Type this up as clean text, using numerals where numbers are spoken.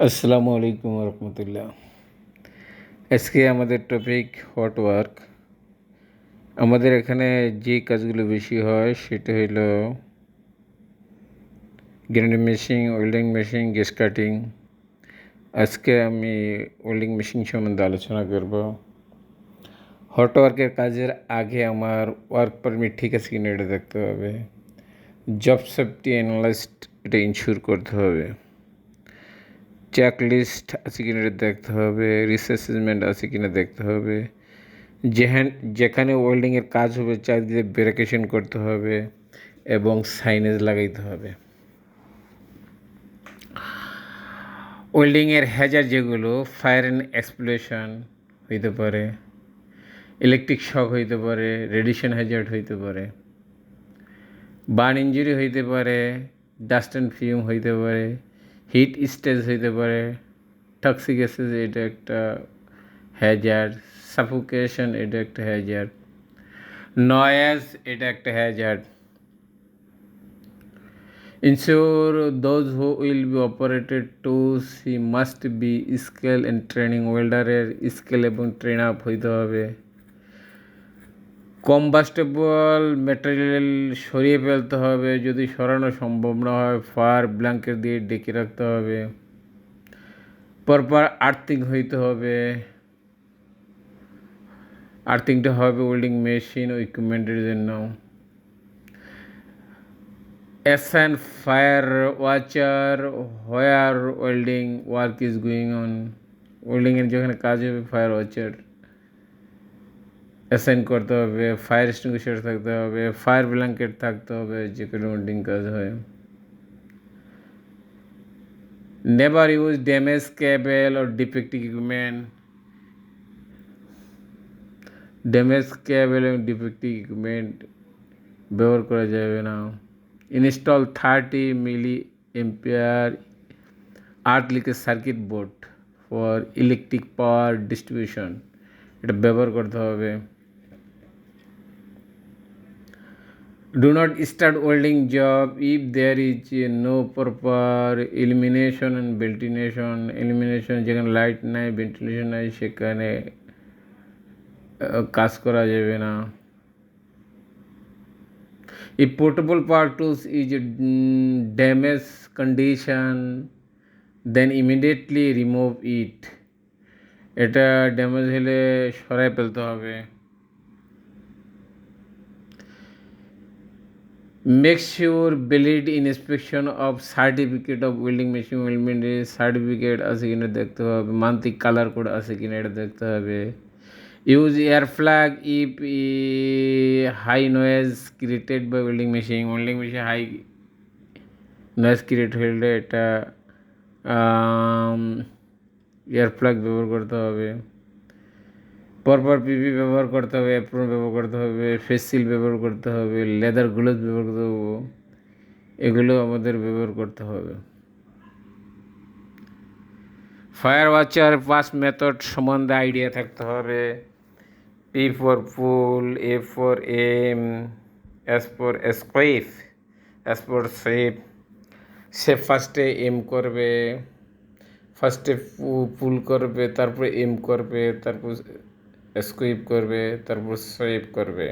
আসসালামু আলাইকুম রহমতুল্লাহ। আজকে আমাদের টপিক হট ওয়ার্ক। আমাদের এখানে যে কাজগুলো বেশি হয় সেটা হইল grinding machine, welding machine, gas cutting. আজকে আমি ওয়েল্ডিং মেশিন সম্বন্ধে আলোচনা করব। হট ওয়ার্কের কাজের আগে আমার ওয়ার্ক পারমিট ঠিক আছে কিনা এটা দেখতে হবে। জব সেফটি অ্যানালাইস্ট এটা ইনশিওর করতে হবে। চেক লিস্ট আছে কিনা এটা দেখতে হবে। রিস্ক অ্যাসেসমেন্ট আছে কিনা দেখতে হবে। যেখানে ওয়েল্ডিংয়ের কাজ হবে চারিদিকে ব্যারিকেশন করতে হবে এবং সাইনেজ লাগাইতে হবে। ওয়েল্ডিংয়ের হ্যাজার যেগুলো ফায়ার অ্যান্ড এক্সপ্লোশন হইতে পারে, ইলেকট্রিক শক হইতে পারে, রেডিয়েশন হ্যাজার্ড হইতে পারে, বার্ন ইঞ্জুরি হইতে পারে, ডাস্ট অ্যান্ড ফিউম হইতে পারে, হিট স্টেজ হইতে পারে, টক্সিক গ্যাসেস এটা একটা হ্যাজার্ড, সাফোকেশন এটা একটা হ্যাজার্ড, নয়েজ এটা একটা Hazard. Ensure those who will be operated tools he must be skill and training ওয়েল্ডারের স্কিল এবং ট্রেন আপ হইতে হবে। কম্বাস্টেবল ম্যাটেরিয়াল সরিয়ে ফেলতে হবে, যদি সরানো সম্ভব না হয় ফায়ার ব্ল্যাঙ্কেট দিয়ে ডেকে রাখতে হবে। প্রপার আর্থিং হইতে হবে। আর্থিংটা হবে ওয়েল্ডিং মেশিন ও ইকুইপমেন্টের জন্য। Assign fire watcher where welding work is going on. Welding এর যেখানে কাজ হবে ফায়ার ওয়াচার অ্যাসাইন করতে হবে, ফায়ার এক্সটিংগুইশার থাকতে হবে, ফায়ার ব্ল্যাঙ্কেট থাকতে হবে যে কোনো ওয়েল্ডিং কাজ হয়। Never use damage cable or defective equipment. Damage cable এবং ডিফেক্টিভ ইকুইপমেন্ট ব্যবহার করা যাবে না। Install 30 milli ampere earth leakage circuit board for electric power distribution এটা ব্যবহার করতে হবে। Do not start welding job if there is no proper illumination and ventilation. Illumination যেখানে লাইট নাই, ভেন্টিলেশন নাই, সেখানে কাজ করা যাবে না। If portable power tools is damaged condition, then immediately remove it. এটা ড্যামেজ হলে সরাই ফেলতে হবে। Make sure valid inspection of certificate of welding machine welding certificate আছে কিনা দেখতে হবে। মান্থলি কালার কোড আছে কিনা এটা দেখতে হবে। Use air flag if high noise created by welding machine. Welding machine high noise create হলে এটা এয়ার ফ্ল্যাগ ব্যবহার করতে হবে। পরপর পিপি ব্যবহার করতে হবে, অ্যাপ্রন ব্যবহার করতে হবে, ফেস সিল ব্যবহার করতে হবে, লেদার গ্লোভস ব্যবহার করতে হবে। এগুলো আমাদের ব্যবহার করতে হবে। ফায়ার ওয়াচার পাস মেথড সম্বন্ধে আইডিয়া থাকতে হবে। P for pull, A for aim, S for escape, S for safe. সে ফার্স্টে এম করবে, ফার্স্টে পুল করবে, তারপরে এম করবে, তারপর এসকেপ করবে, তারপর সেভ করবে।